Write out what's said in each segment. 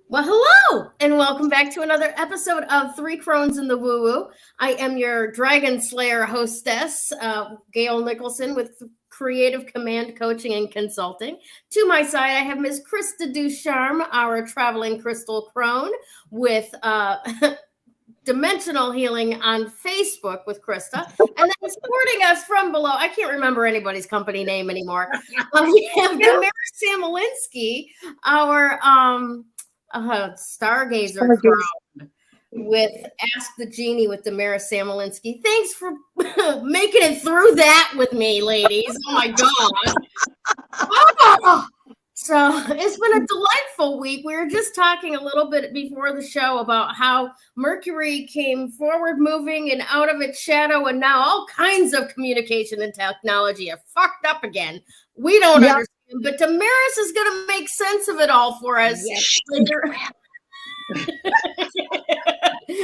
Well, hello, and welcome back to another episode of Three Crones in the Woo Woo. I am your Dragon Slayer hostess, Gayle Nicholson with Creative Command Coaching and Consulting. To my side, I have Ms. Krista Ducharme, our traveling crystal crone, with Dimensional Healing on Facebook with Krista. And then supporting us from below, I can't remember anybody's company name anymore. We have Damaris Samolinski, our stargazer crowd with Ask the Genie with Damaris Samolinski. Thanks for making it through that with me, ladies. Oh my God. Oh! So it's been a delightful week. We were just talking a little bit before the show about how Mercury came forward moving and out of its shadow, and now all kinds of communication and technology are fucked up again. We don't understand. But Damaris is going to make sense of it all for us later.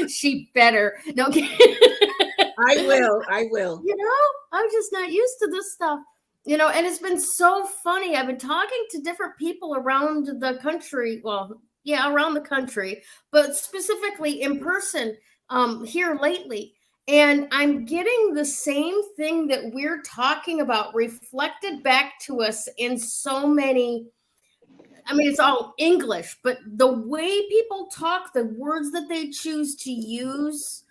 She better. No, I will. You know, I'm just not used to this stuff. You know, and it's been so funny. I've been talking to different people around the country. Well, yeah, around the country, but specifically in person here lately. And I'm getting the same thing that we're talking about reflected back to us in so many. I mean, it's all English, but the way people talk, the words that they choose to use,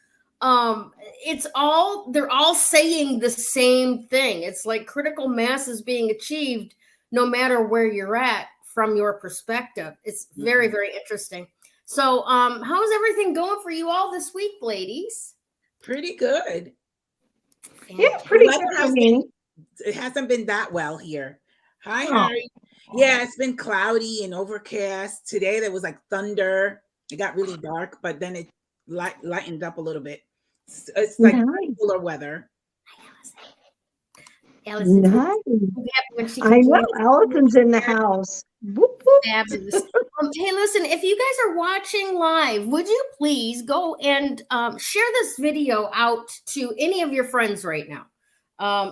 they're all saying the same thing. It's like critical mass is being achieved no matter where you're at from your perspective. It's very, very interesting. So how's everything going for you all this week, ladies? Pretty good. Yeah, pretty good. I mean, it hasn't been that well here. Hi, Harry. Yeah, it's been cloudy and overcast. Today there was like thunder. It got really dark, but then it lightened up a little bit. It's like cooler weather. Allison, nice. I know Allison's in the house. Whoop, whoop. Fabulous. Hey, listen, if you guys are watching live, would you please go and share this video out to any of your friends right now?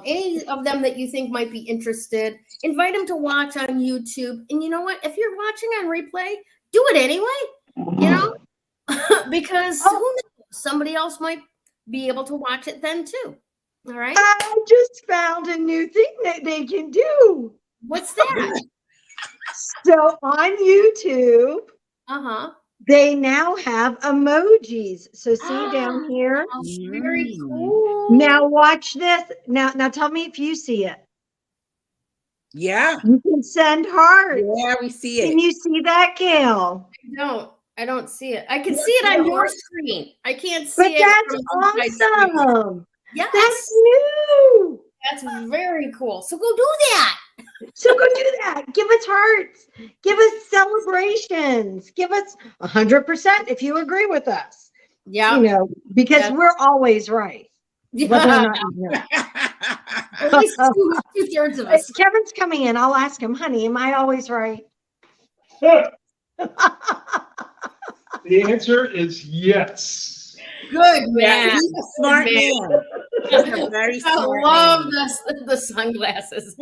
Any of them that you think might be interested, invite them to watch on YouTube. And you know what? If you're watching on replay, do it anyway, you know, because who knows? Somebody else might be able to watch it then too. All right. I just found a new thing that they can do. What's that? So on YouTube, they now have emojis. So see down here. Oh, very cool. Now watch this. Now tell me if you see it. Yeah. You can send hearts. Yeah, we see it. Can you see that, Gayle? I don't see it. I can see it on your screen. I can't see it. But that's awesome. Yes. That's new. That's very cool. So go do that. So go do that. Give us hearts. Give us celebrations. Give us 100% if you agree with us. Yeah. You know, because we're always right. Yeah. At least two-thirds of us. Kevin's coming in. I'll ask him, honey, am I always right? The answer is yes. Good man. He's a smart man. He's a very smart man. I love the sunglasses.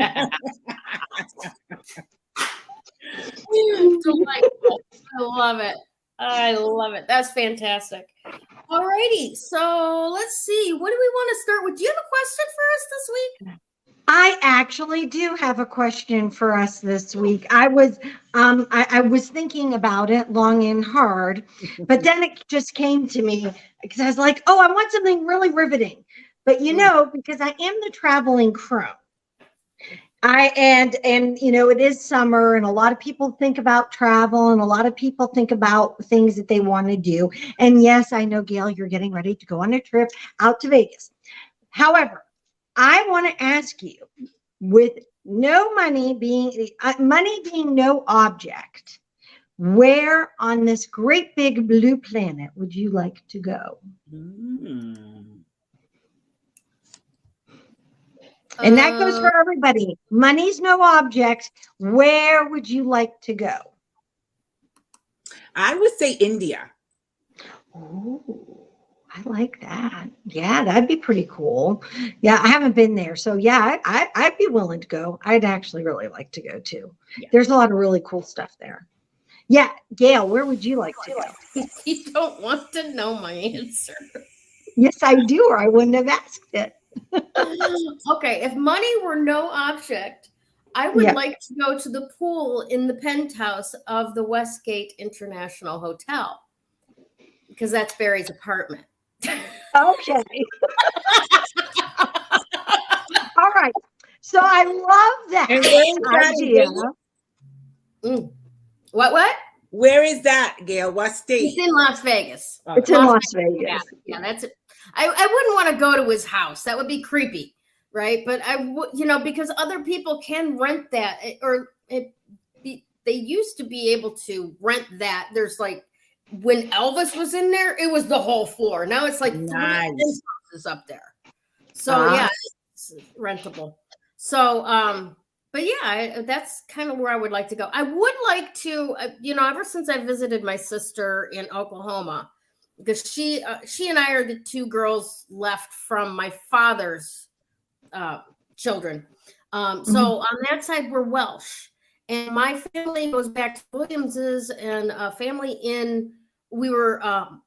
Delightful. I love it. That's fantastic. All righty. So let's see. What do we want to start with? Do you have a question for us this week? I actually do have a question for us this week. I was thinking about it long and hard, but then it just came to me because I was like, oh, I want something really riveting. But you know, because I am the traveling crone. And you know, it is summer and a lot of people think about travel and a lot of people think about things that they want to do. And yes, I know, Gayle, you're getting ready to go on a trip out to Vegas. However, I want to ask you, with money being no object, where on this great big blue planet would you like to go? And that goes for everybody. Money's no object. Where would you like to go? I would say India. Oh, I like that. Yeah, that'd be pretty cool. Yeah, I haven't been there. So yeah, I'd be willing to go. I'd actually really like to go too. Yeah. There's a lot of really cool stuff there. Yeah, Gayle, where would you like to go? You don't want to know my answer. Yes, I do, or I wouldn't have asked it. Okay, if money were no object, I would like to go to the pool in the penthouse of the Westgate International Hotel, because that's Barry's apartment. Okay. All right. So I love that idea. What? Where is that, Gayle? What state? It's in Las Vegas. It's in Las Vegas. Yeah, that's it. I wouldn't want to go to his house. That would be creepy, right? But I would, because other people can rent that, they used to be able to rent that. There's like, when Elvis was in there, it was the whole floor. Now it's like nice. 3 houses up there. So yeah, it's rentable. So, but yeah, that's kind of where I would like to go. I would like to, ever since I visited my sister in Oklahoma, because she and I are the 2 girls left from my father's children. So on that side, we're Welsh. And my family goes back to Williams's, and a family we were,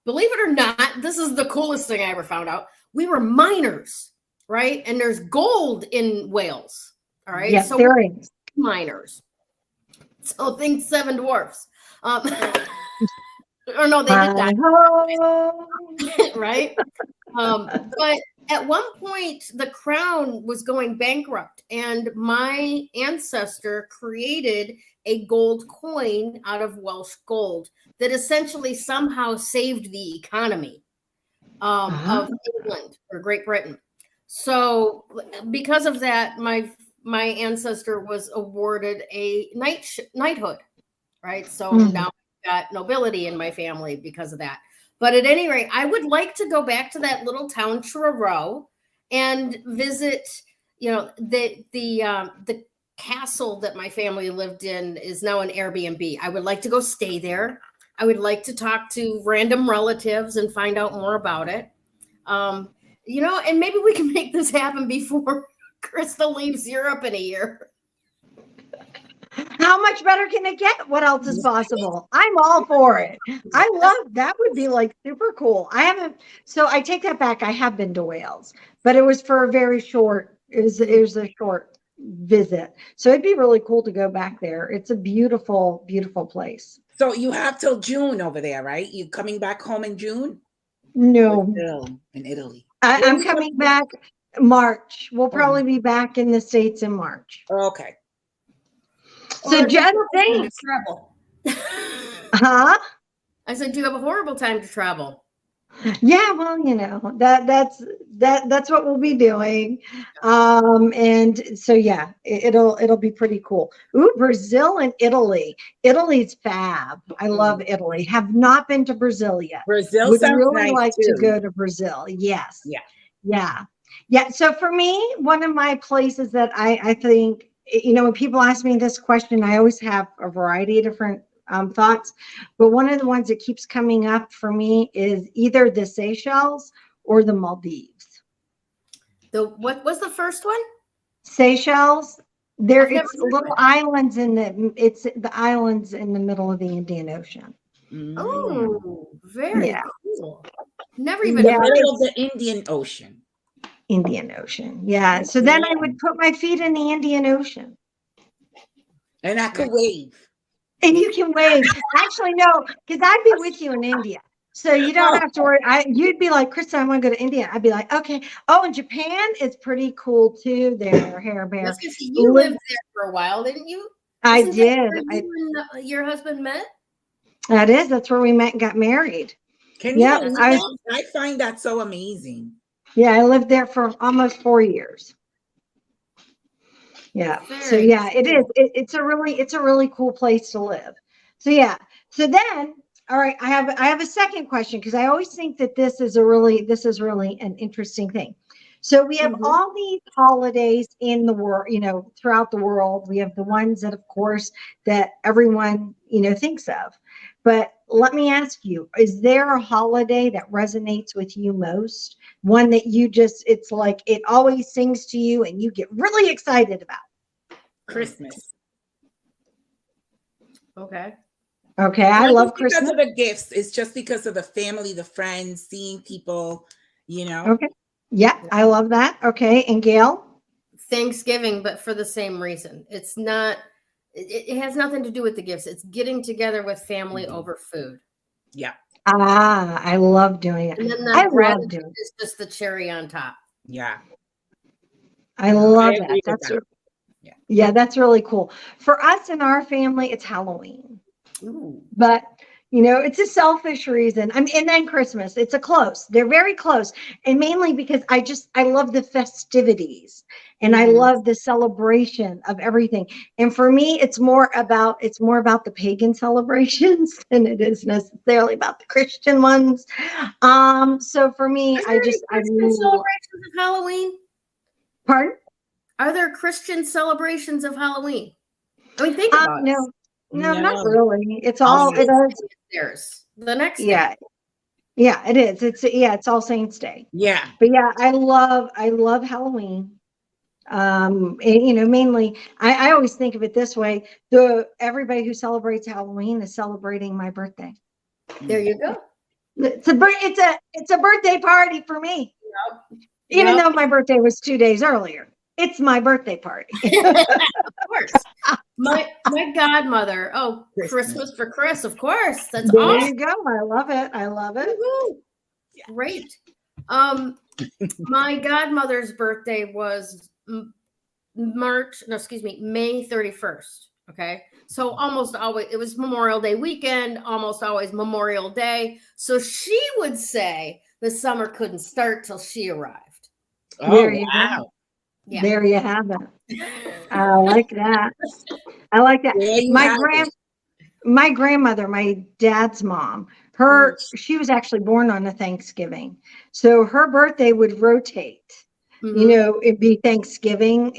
believe it or not, this is the coolest thing I ever found out. We were miners, right? And there's gold in Wales. All right. Yes, so there is. Miners. So think 7 Dwarfs. Or no, they did that. Right. But at one point, the crown was going bankrupt, and my ancestor created a gold coin out of Welsh gold that essentially somehow saved the economy of England or Great Britain. So because of that, my ancestor was awarded a knighthood, right? So now I've got nobility in my family because of that. But at any rate, I would like to go back to that little town, Truro, and visit, the castle that my family lived in is now an Airbnb. I would like to go stay there. I would like to talk to random relatives and find out more about it. And maybe we can make this happen before Krista leaves Europe in a year. How much better can it get? What else is possible? I'm all for it. I love that. Would be like super cool. So I take that back. I have been to Wales, but it was for a very short, it was a short visit. So it'd be really cool to go back there. It's a beautiful, beautiful place. So you have till June over there, right? You coming back home in June? No. Still in Italy. I'm coming back March. We'll probably be back in the States in March. Okay. So just think. Travel. Huh? I said, you have a horrible time to travel. Yeah, well, that's what we'll be doing. And so yeah, it'll be pretty cool. Ooh, Brazil and Italy. Italy's fab. I love Italy. Have not been to Brazil yet. Brazil would sounds really nice like too. to go to Brazil. Yes. Yeah. So for me, one of my places that I think, when people ask me this question, I always have a variety of different thoughts, but one of the ones that keeps coming up for me is either the Seychelles or the Maldives. What was the first one? Seychelles. It's little islands the islands in the middle of the Indian Ocean. Oh, very cool. Never even in the heard middle of of the Indian Ocean. Indian Ocean. Yeah. So then I would put my feet in the Indian Ocean. And I could wave. And you can wave. Actually, no, because I'd be with you in India. So you don't have to worry. You'd be like, Krista, I want to go to India. I'd be like, okay. Oh, and Japan is pretty cool too. There, Hair Bear. You lived there for a while, didn't you? I did. Your husband met? That's where we met and got married. I find that so amazing. Yeah, I lived there for almost 4 years. Yeah. So Very yeah, it is. cool. It's a really cool place to live. So yeah. So then, all right, I have a second question because I always think that this is really an interesting thing. So we have Mhm. all these holidays in the world, throughout the world. We have the ones that, of course, that everyone, thinks of. But let me ask you, is there a holiday that resonates with you most? One that it's like it always sings to you and you get really excited about? Christmas. Okay. Okay, I Not love just because Christmas. of the gifts, it's just because of the family, the friends, seeing people, Okay. Yeah, I love that. Okay, and Gail? Thanksgiving, but for the same reason. It's not. It has nothing to do with the gifts. It's getting together with family over food, Yeah. Ah, I love doing it. and then the I love gratitude doing it. is just the cherry on top. Yeah. I You know? I love that. agree with that. Yeah. Yeah, that's really cool. For us in our family, it's Halloween. Ooh. But it's a selfish reason. I mean, and then Christmas, it's a close. They're very close. And mainly because I love the festivities and I Mhm. love the celebration of everything. And for me, it's more about the pagan celebrations than it is necessarily about the Christian ones. So for me, Are there any Christian celebrations of Halloween? pardon? Are there Christian celebrations of Halloween? I mean, think about it. No, not No. really. It's All all, it Saints is. Day is theirs. The next day. Yeah. Yeah, it is. It's All Saints Day. Yeah. But yeah, I love Halloween. And, mainly I always think of it this way. Everybody who celebrates Halloween is celebrating my birthday. There you go. It's a birthday party for me. Even Yep. though my birthday was 2 days earlier. It's my birthday party. Of course. My godmother. Oh, Christmas for Chris, of course. That's There awesome. you go. I love it. I love it. Woo-hoo. Great. My godmother's birthday was May 31st. Okay. So almost always it was Memorial Day weekend, almost always Memorial Day. So she would say the summer couldn't start till she arrived. Oh, There you wow. go. Yeah. There you have it. I like that. I like that. There you have it. My grandmother, my dad's mom, she was actually born on a Thanksgiving. So her birthday would rotate. Mhm. It'd be Thanksgiving,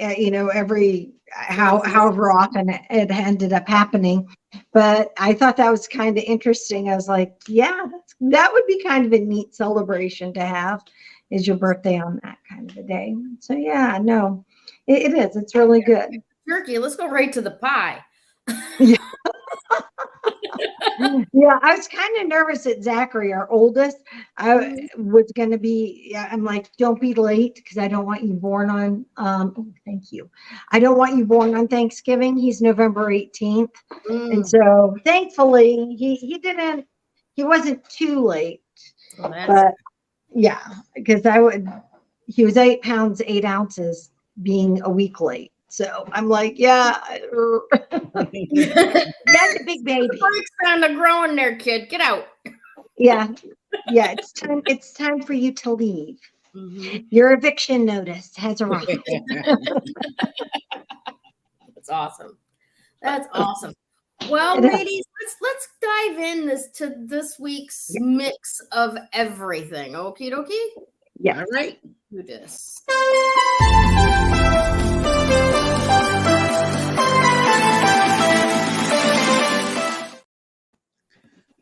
however often it ended up happening. But I thought that was kind of interesting. I was like, yeah, that would be kind of a neat celebration to have, is your birthday on that kind of a day. So yeah, no, it is. It's really good. Turkey, let's go right to the pie. Yeah, I was kind of nervous that Zachary, our oldest, was going to be. I'm like, don't be late because I don't want you born on. Thank you. I don't want you born on Thanksgiving. He's November 18th, and so thankfully he didn't. He wasn't too late, but yeah, because He was 8 pounds 8 ounces, being a week late. So I'm like, yeah. That's a big baby. Breaks on the growing there, kid. Get out. Yeah. It's time for you to leave. Mm-hmm. Your eviction notice has arrived. That's awesome. That's awesome. Well, ladies, let's dive in to this week's mix of everything. Okie dokie. Yeah. All right. Do this.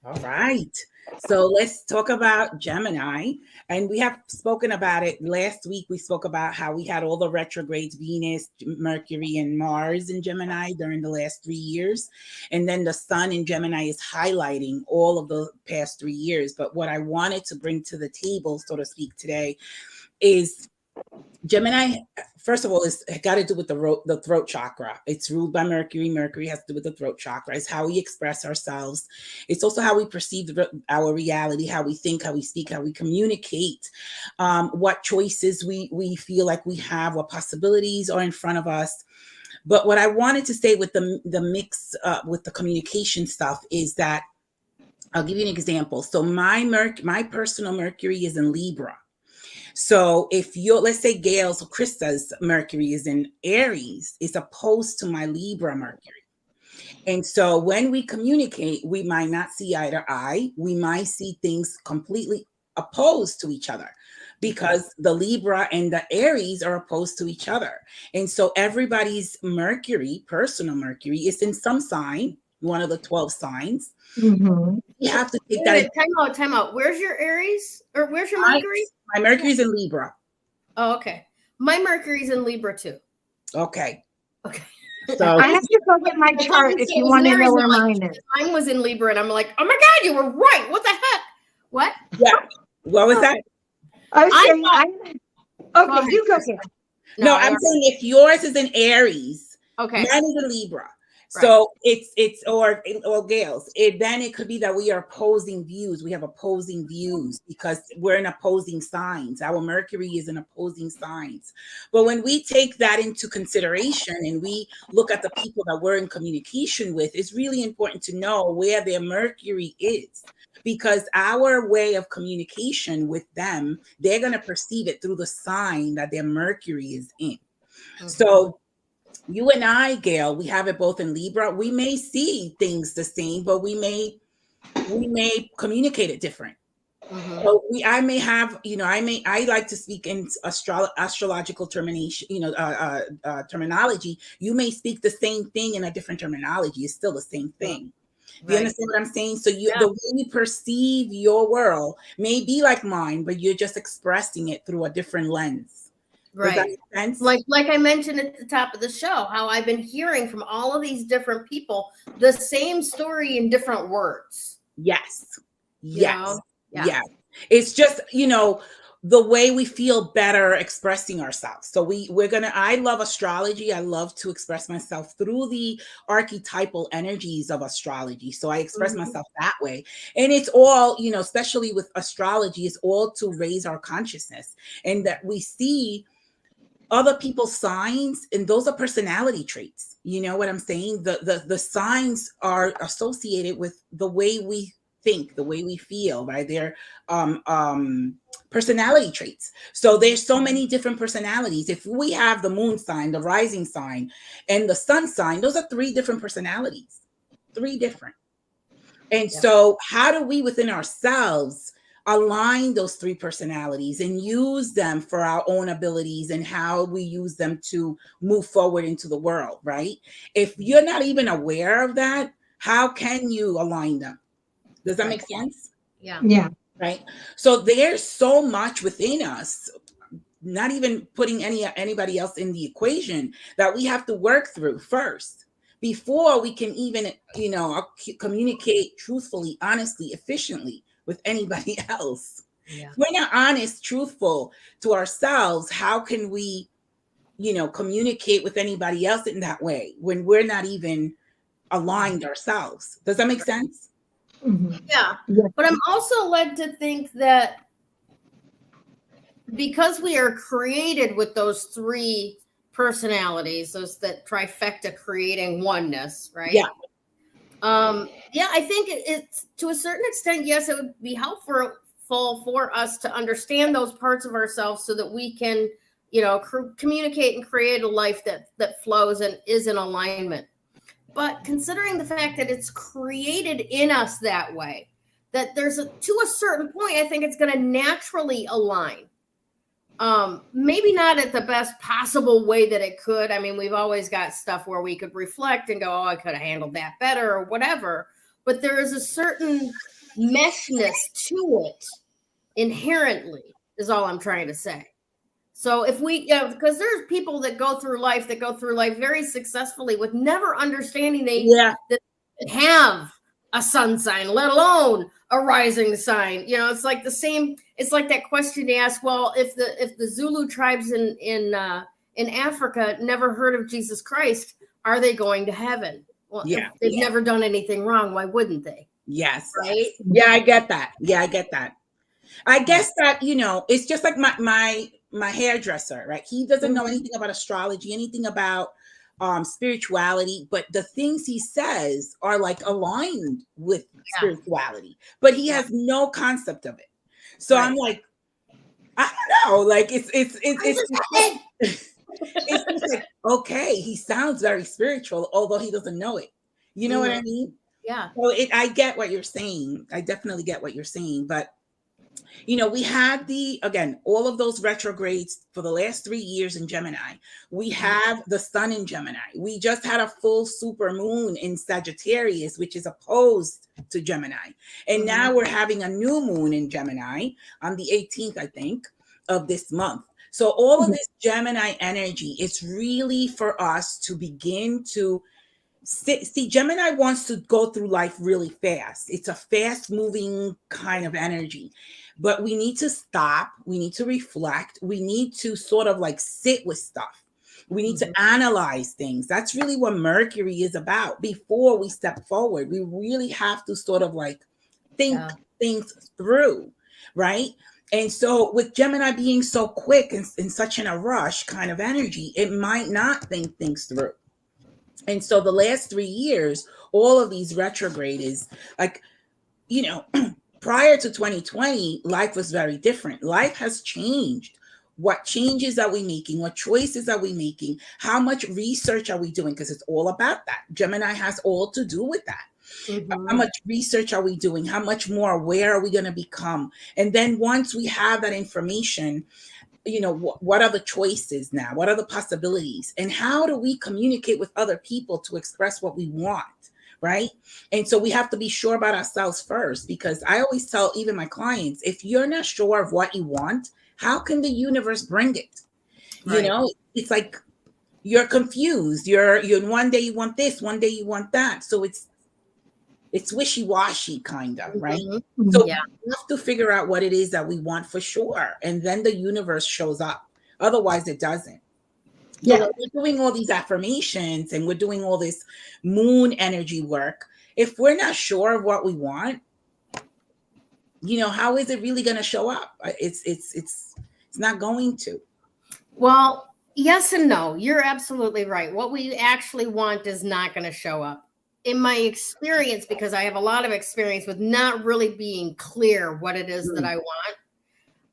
All right. So let's talk about Gemini. And we have spoken about it last week. We spoke about how we had all the retrogrades, Venus, Mercury, and Mars in Gemini during the last 3 years. And then the sun in Gemini is highlighting all of the past 3 years. But what I wanted to bring to the table, so to speak, today is Gemini, first of all, it's got to do with the throat chakra. It's ruled by Mercury. Mercury has to do with the throat chakra. It's how we express ourselves. It's also how we perceive our reality, how we think, how we speak, how we communicate, what choices we feel like we have, what possibilities are in front of us. But what I wanted to say with the mix with the communication stuff is that I'll give you an example. So my personal Mercury is in Libra. So if you're, let's say Gayle's or Krista's Mercury is in Aries, it's opposed to my Libra Mercury. And so when we communicate, we might not see eye to eye. We might see things completely opposed to each other because the Libra and the Aries are opposed to each other. And so everybody's Mercury, personal Mercury, is in some sign, one of the 12 signs. Mm-hmm. You have to take that. Time out. Where's your Aries? Or where's your Mercury? My Mercury's in Libra. Oh, okay. My Mercury's in Libra too. Okay. Okay. So I have to go get my chart if you want to know where mine is. Mine was in Libra, and I'm like, oh my God, you were right. What the heck? What? Yeah. What was that? Okay, you go get it. No, I'm saying if yours is in Aries, okay, mine is in Libra. Right. So it's or Gayle's. Then it could be that we are opposing views. We have opposing views because we're in opposing signs. Our Mercury is in opposing signs. But when we take that into consideration and we look at the people that we're in communication with, it's really important to know where their Mercury is. Because our way of communication with them, they're going to perceive it through the sign that their Mercury is in. Mm-hmm. So you and I, Gayle, we have it both in Libra. We may see things the same, but we may communicate it different. Mm-hmm. So I may have, I like to speak in astrological terminology. You may speak the same thing in a different terminology. It's still the same thing. Do you understand what I'm saying? So the way you perceive your world may be like mine, but you're just expressing it through a different lens. Does that make sense? Like I mentioned at the top of the show, how I've been hearing from all of these different people the same story in different words. Yes. Yes. Yeah. It's just, the way we feel better expressing ourselves. So I love astrology. I love to express myself through the archetypal energies of astrology. So I express myself that way. And it's all, especially with astrology, it's all to raise our consciousness and that we see other people's signs, and those are personality traits. You know what I'm saying? The signs are associated with the way we think, the way we feel, right? They're personality traits. So there's so many different personalities. If we have the moon sign, the rising sign, and the sun sign, those are 3 different personalities, 3 different. And so how do we within ourselves align those 3 personalities and use them for our own abilities and how we use them to move forward into the world, right? If you're not even aware of that, how can you align them? Does that make sense? Yeah. Right. So there's so much within us, not even putting anybody else in the equation, that we have to work through first before we can even, communicate truthfully, honestly, efficiently with anybody else. Yeah. If we're not honest, truthful to ourselves, how can we, communicate with anybody else in that way when we're not even aligned ourselves? Does that make sense? Mm-hmm. Yeah. But I'm also led to think that because we are created with those 3 personalities, that trifecta creating oneness, right? Yeah. I think it's to a certain extent, yes, it would be helpful for us to understand those parts of ourselves so that we can, communicate and create a life that flows and is in alignment. But considering the fact that it's created in us that way, that to a certain point, I think it's going to naturally align. Maybe not at the best possible way that it could. I mean, we've always got stuff where we could reflect and go, oh, I could have handled that better or whatever. But there is a certain meshness to it inherently, is all I'm trying to say. So if we, because there's people that go through life very successfully with never understanding they have a sun sign, let alone a rising sign. It's like the same. It's like that question they ask. Well, if the Zulu tribes in Africa never heard of Jesus Christ, are they going to heaven? Well, if they've never done anything wrong, why wouldn't they? Yes. Right. Yeah, I get that. I guess that it's just like my hairdresser, right? He doesn't know anything about astrology, anything about spirituality, but the things he says are like aligned with spirituality, but he has no concept of it. So I'm like, I don't know. Like it's just like, okay, he sounds very spiritual, although he doesn't know it. You know what I mean? Yeah. So I get what you're saying. I definitely get what you're saying. But, we had again, all of those retrogrades for the last 3 years in Gemini. We have the sun in Gemini. We just had a full super moon in Sagittarius, which is opposed to Gemini. And now we're having a new moon in Gemini on the 18th, I think, of this month. So all of this Gemini energy, it's really for us to begin to see. Gemini wants to go through life really fast. It's a fast moving kind of energy, but we need to stop. We need to reflect. We need to sort of like sit with stuff. We need to analyze things. That's really what Mercury is about. Before we step forward, we really have to sort of like think things through, right? And so with Gemini being so quick and in such a rush kind of energy, it might not think things through. And so the last 3 years, all of these retrograde is like, prior to 2020, life was very different. Life has changed. What changes are we making? What choices are we making? How much research are we doing? Because it's all about that. Gemini has all to do with that. How much research are we doing? How much more aware are we going to become? And then once we have that information, what are the choices now? What are the possibilities? And how do we communicate with other people to express what we want? Right. And so we have to be sure about ourselves first, because I always tell even my clients, if you're not sure of what you want, how can the universe bring it? Right. It's like you're confused. You're one day you want this, one day you want that. So it's wishy-washy kind of, right? So we have to figure out what it is that we want for sure. And then the universe shows up. Otherwise it doesn't. Yeah. So we're doing all these affirmations and we're doing all this moon energy work. If we're not sure of what we want, how is it really going to show up? It's not going to. Well, yes and no. You're absolutely right. What we actually want is not going to show up. In my experience, because I have a lot of experience with not really being clear what it is that I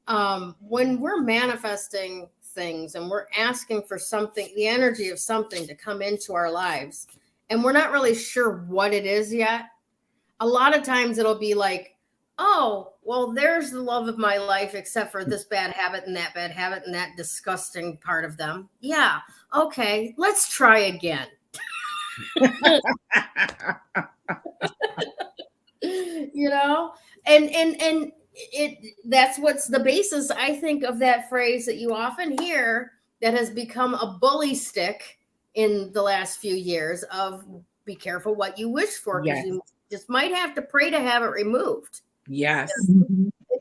want. When we're manifesting things and we're asking for something, the energy of something to come into our lives, and we're not really sure what it is yet, a lot of times it'll be like, oh, well, there's the love of my life, except for this bad habit and that bad habit and that disgusting part of them. Yeah. Okay. Let's try again. And that's what's the basis, I think, of that phrase that you often hear that has become a bully stick in the last few years of be careful what you wish for, because you just might have to pray to have it removed. Yes.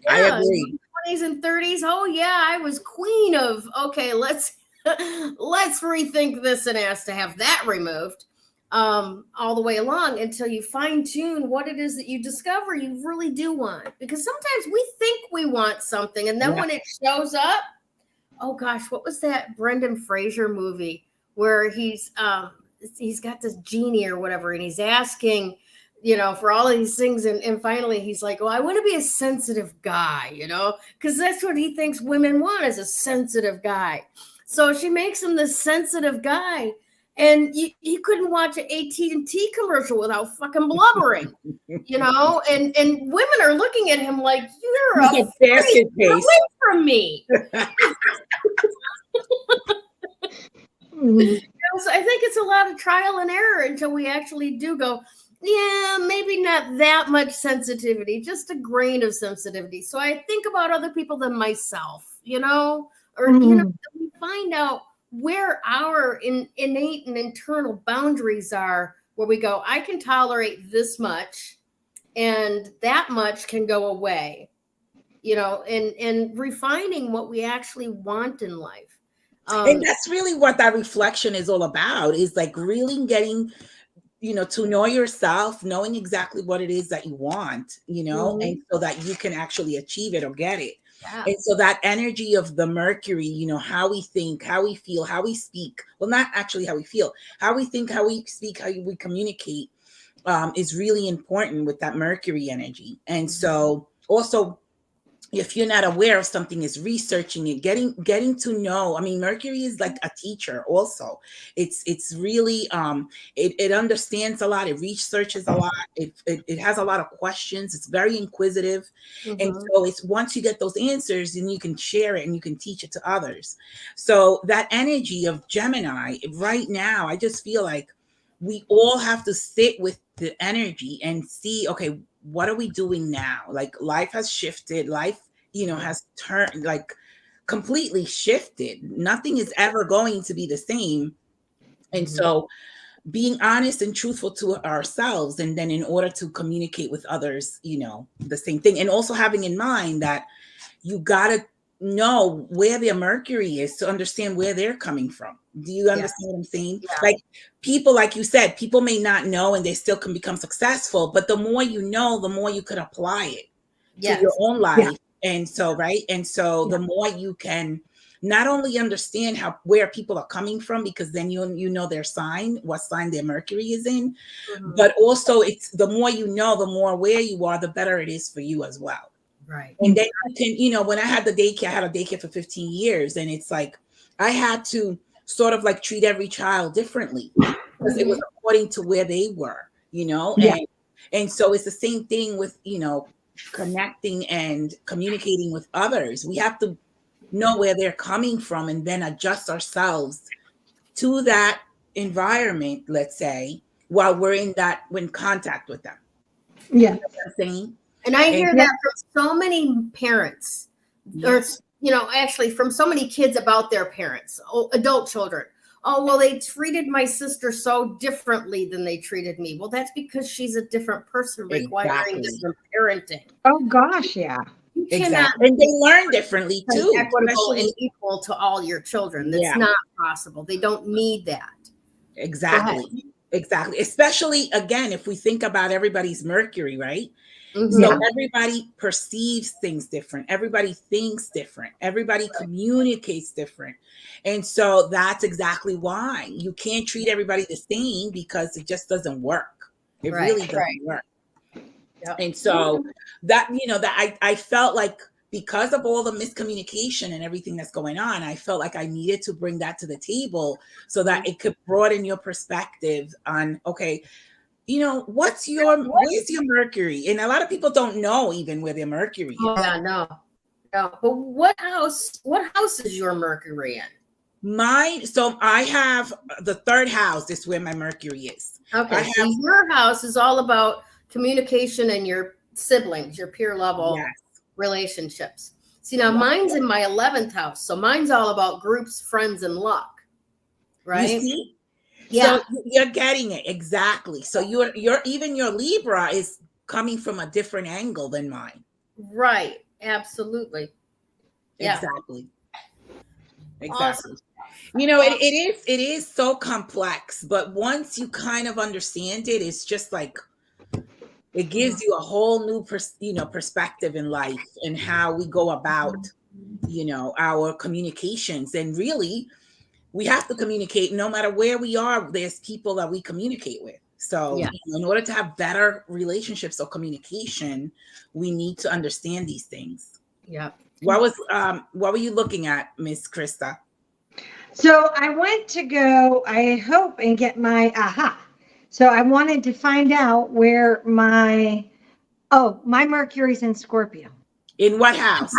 I agree. 20s and 30s. Oh yeah, I was queen of, okay, let's rethink this and ask to have that removed. All the way along until you fine tune what it is that you discover you really do want. Because sometimes we think we want something, and then when it shows up, oh gosh, what was that Brendan Fraser movie where he's got this genie or whatever, and he's asking, for all of these things, and finally he's like, well, I want to be a sensitive guy, because that's what he thinks women want, is a sensitive guy. So she makes him this sensitive guy. And you couldn't watch an AT&T commercial without fucking blubbering, and women are looking at him like, you're a basket case away from me. So I think it's a lot of trial and error until we actually do go, yeah, maybe not that much sensitivity, just a grain of sensitivity. So I think about other people than myself, or, we find out where our innate and internal boundaries are, where we go, I can tolerate this much and that much can go away, and refining what we actually want in life. And that's really what that reflection is all about, is like really getting, to know yourself, knowing exactly what it is that you want, and so that you can actually achieve it or get it. Yeah. And so that energy of the Mercury, how we think, how we feel, how we speak, well, not actually how we feel, how we think, how we speak, how we communicate, is really important with that Mercury energy. And so also, if you're not aware of something, is researching it, getting to know. I mean, Mercury is like a teacher also. It's really it understands a lot, it researches a lot, it has a lot of questions, it's very inquisitive. And so it's once you get those answers, then you can share it and you can teach it to others. So that energy of Gemini right now, I just feel like we all have to sit with the energy and see, okay, what are we doing now? Like life has shifted, life, has turned, like completely shifted. Nothing is ever going to be the same. And so being honest and truthful to ourselves, and then in order to communicate with others, the same thing. And also having in mind that you got to know where their Mercury is to understand where they're coming from. Do you understand what I'm saying? Yeah. Like people, like you said, people may not know and they still can become successful, but the more you know, the more you could apply it to your own life. And so, right. And so the more you can not only understand where people are coming from, because then you know their sign, what sign their Mercury is in, but also it's the more you know, the more aware you are, the better it is for you as well. Right. And then you can, when I had a daycare for 15 years, and it's like I had to sort of like treat every child differently because it was according to where they were, and so it's the same thing with, connecting and communicating with others. We have to know where they're coming from and then adjust ourselves to that environment, let's say, while we're in contact with them. Yeah. You know what I'm saying? And I hear that from so many parents, or, actually from so many kids about their parents, adult children. Oh, well, they treated my sister so differently than they treated me. Well, that's because she's a different person requiring different parenting. Oh, gosh, yeah. You Exactly. And they learn differently too. Equitable and equal to all your children. That's not possible. They don't need that. Exactly. Exactly. Especially, again, if we think about everybody's Mercury, right? So everybody perceives things different. Everybody thinks different. Everybody communicates different. And so that's exactly why you can't treat everybody the same, because it just doesn't work. It really doesn't work. Yep. And so that, that I felt like, because of all the miscommunication and everything that's going on, I felt like I needed to bring that to the table so that it could broaden your perspective on, okay, where's your Mercury? And a lot of people don't know even where their Mercury is. Oh, yeah, no. But what house is your Mercury in? So I have the third house is where my Mercury is. Okay. So your house is all about communication and your siblings, your peer level relationships. See, now mine's in my 11th house. So mine's all about groups, friends, and luck. Right? You see? Yeah. So you're getting it. Exactly. So you're even your Libra is coming from a different angle than mine. Right. Absolutely. Yeah. Exactly. Awesome. It is so complex, but once you kind of understand it, it's just like it gives you a whole new perspective in life and how we go about our communications. And really, we have to communicate no matter where we are. There's people that we communicate with. So in order to have better relationships or communication, we need to understand these things. Yeah. What were you looking at, Miss Krista? So I went to go, I hope, and get my aha. So I wanted to find out where my Mercury's in Scorpio. In what house?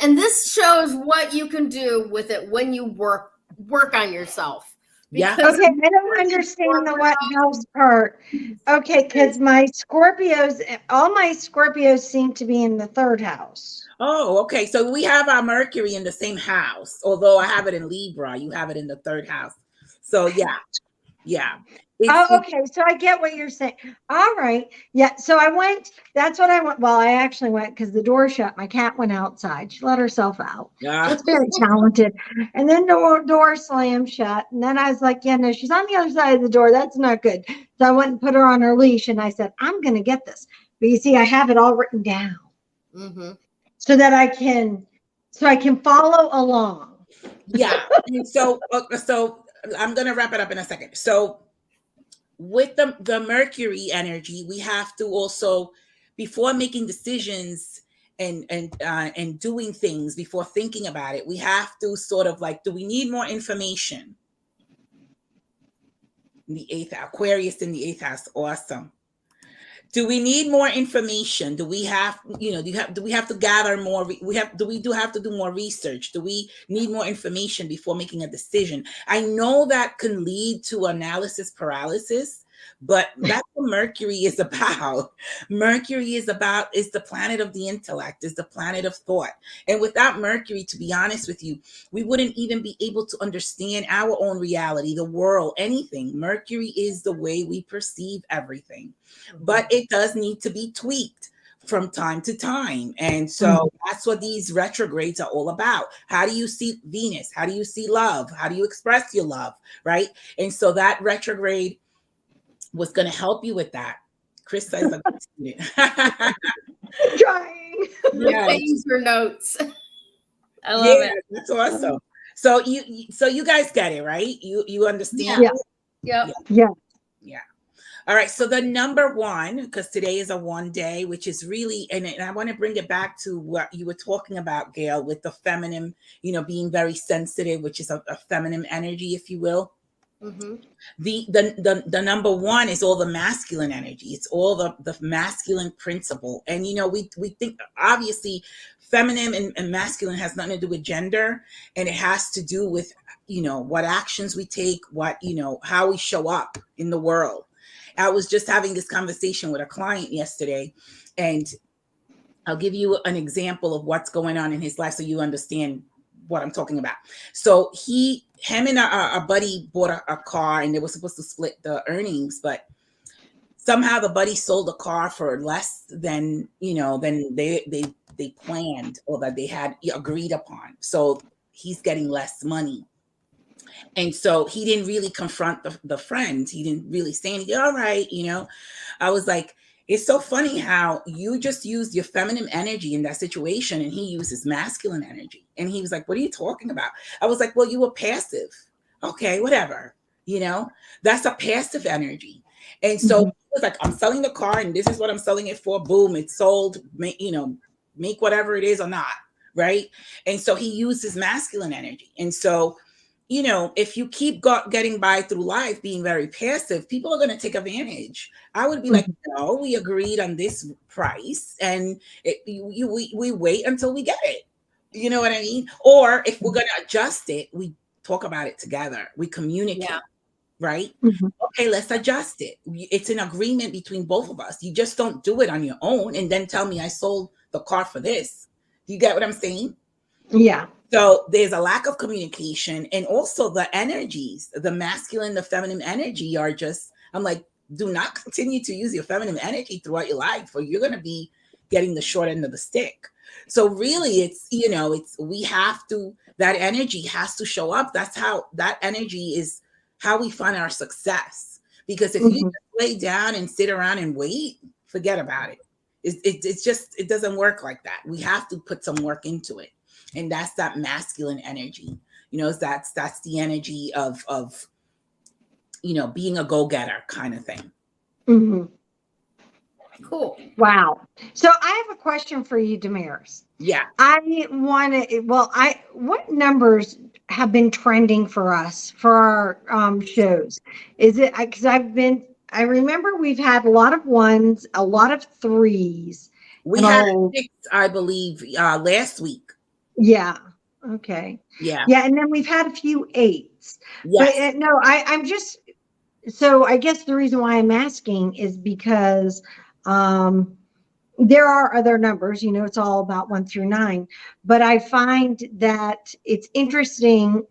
And this shows what you can do with it when you work on yourself. Yeah. Okay, I don't understand the what house part. Okay, because all my Scorpios seem to be in the third house. Oh, okay. So we have our Mercury in the same house, although I have it in Libra. You have it in the third house. So yeah. Okay. So I get what you're saying. All right. Yeah. So I went. That's what I went. Well, I actually went because the door shut. My cat went outside. She let herself out. It's very talented. And then the door slammed shut. And then I was like, yeah, no, she's on the other side of the door. That's not good. So I went and put her on her leash. And I said, I'm going to get this. But you see, I have it all written down so that I can follow along. Yeah. So I'm going to wrap it up in a second. So with the Mercury energy, we have to also before making decisions and doing things, before thinking about it, we have to sort of like, do we need more information? In the eighth Aquarius in the eighth house, awesome. Do we need more information? Do we have, do we have to gather more? Do we have to do more research? Do we need more information before making a decision? I know that can lead to analysis paralysis, but that's what Mercury is about. Mercury is the planet of the intellect, is the planet of thought. And without Mercury, to be honest with you, we wouldn't even be able to understand our own reality, the world, anything. Mercury is the way we perceive everything. But it does need to be tweaked from time to time. And so that's what these retrogrades are all about. How do you see Venus? How do you see love? How do you express your love? Right. And so that retrograde was going to help you with that. Krista is a good student. Trying. Yeah. Your notes. I love it. That's awesome. So you guys get it, right? You understand? Yeah. Yep. Yeah. All right. So the number one, because today is a one day, which is really, and I want to bring it back to what you were talking about, Gayle, with the feminine, being very sensitive, which is a feminine energy, if you will. Mm-hmm. The number one is all the masculine energy. It's all the masculine principle. And, we think obviously feminine and masculine has nothing to do with gender, and it has to do with, what actions we take, how we show up in the world. I was just having this conversation with a client yesterday, and I'll give you an example of what's going on in his life so you understand what I'm talking about. So him and a buddy bought a car, and they were supposed to split the earnings, but somehow the buddy sold the car for less than they planned or that they had agreed upon. So he's getting less money. And so he didn't really confront the friend. He didn't really say anything. All right, I was like, it's so funny how you just used your feminine energy in that situation, and he uses masculine energy. And he was like, what are you talking about? I was like, well, you were passive. Okay, whatever. That's a passive energy. And so he was like, I'm selling the car, and this is what I'm selling it for. Boom, it's sold. Make whatever it is or not. Right. And so he uses masculine energy. And so if you keep getting by through life being very passive, people are going to take advantage. I would be like, no, we agreed on this price, and we wait until we get it. You know what I mean? Or if we're going to adjust it, we talk about it together. We communicate, right? Okay, let's adjust it. It's an agreement between both of us. You just don't do it on your own and then tell me I sold the car for this. Do you get what I'm saying? Yeah. So there's a lack of communication, and also the energies, the masculine, the feminine energy are just, I'm like, do not continue to use your feminine energy throughout your life, or you're going to be getting the short end of the stick. So really it's, that energy has to show up. That's how that energy is how we find our success. Because if you just lay down and sit around and wait, forget about it. It doesn't work like that. We have to put some work into it. And that's that masculine energy. That's the energy of being a go-getter kind of thing. Cool. Wow. So I have a question for you, Damaris. Yeah. I want to, what numbers have been trending for us for our shows? Is it, because I remember we've had a lot of ones, a lot of threes. We had 6, I believe, last week. Yeah. Okay. Yeah. Yeah. And then we've had a few 8s. Yes. But no, I'm just, so I guess the reason why I'm asking is because there are other numbers, it's all about 1 through 9, but I find that it's interesting,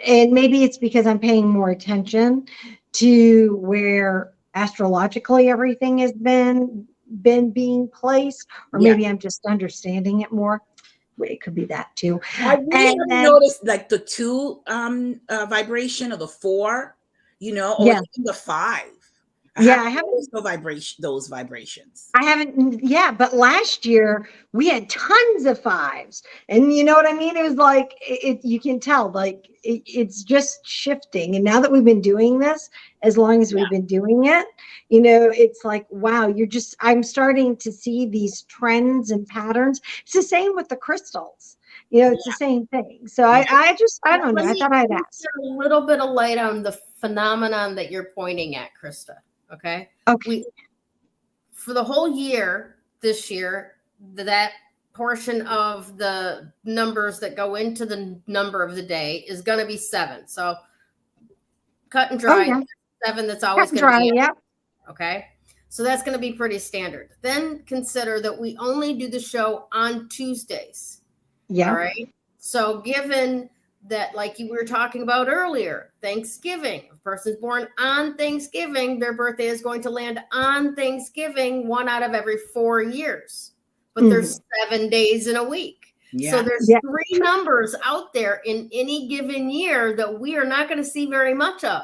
and maybe it's because I'm paying more attention to where astrologically everything has been being placed, or maybe I'm just understanding it more. It could be that too. I really noticed like the 2 vibration, or the 4, or even the 5. Yeah, I haven't. Those vibrations. I haven't. Yeah, but last year we had tons of fives, and you know what I mean. It was like you can tell, like it's just shifting. And now that we've been doing this, as long as we've been doing it, it's like wow. I'm starting to see these trends and patterns. It's the same with the crystals. It's the same thing. So I don't know. I thought I'd ask a little bit of light on the phenomenon that you're pointing at, Krista. Okay. For the whole year, this year, that portion of the numbers that go into the number of the day is going to be 7. So cut and dry, 7. That's always going to be. Yeah. Okay. So that's going to be pretty standard. Then consider that we only do the show on Tuesdays. Yeah. All right. So given that, like you were talking about earlier, Thanksgiving, if a person's born on Thanksgiving, their birthday is going to land on Thanksgiving 1 out of every 4 years. But there's 7 days in a week. Yeah. So there's 3 numbers out there in any given year that we are not going to see very much of.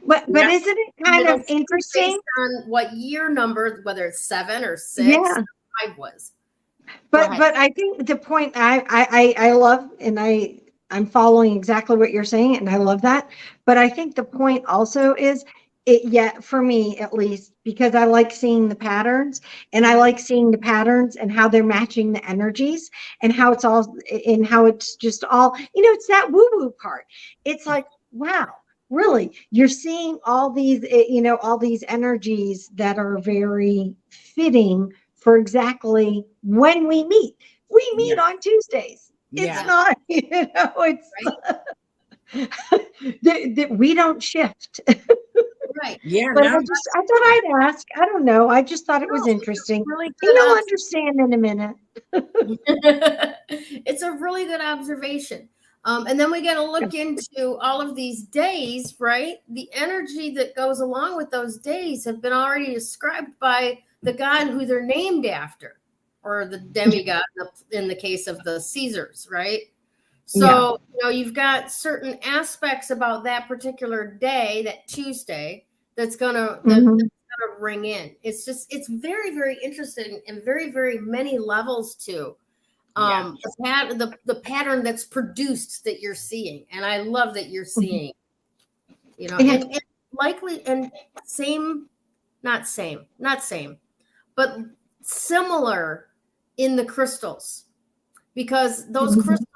But isn't it kind of interesting? Based on what year number, whether it's 7 or 6 or 5 was. But I think the point I love, and I'm following exactly what you're saying, and I love that. But I think the point also is for me at least, because I like seeing the patterns, and I like seeing the patterns and how they're matching the energies, and how it's all, and how it's just all, it's that woo-woo part. It's like, wow, really, you're seeing all these, all these energies that are very fitting for exactly when we meet. We meet on Tuesdays. It's not, it's we don't shift. Right. Yeah. But I thought I'd ask. I don't know. I just thought it was interesting. Really, you'll understand in a minute. It's a really good observation. And then we got to look into all of these days, right? The energy that goes along with those days have been already described by the god who they're named after, or the demigod in the case of the Caesars, right? So, you've got certain aspects about that particular day, that Tuesday, that's gonna ring in. It's very, very interesting, and very, very many levels to the pattern that's produced that you're seeing. And I love that you're seeing, and likely, and not same, but similar in the crystals, because those crystals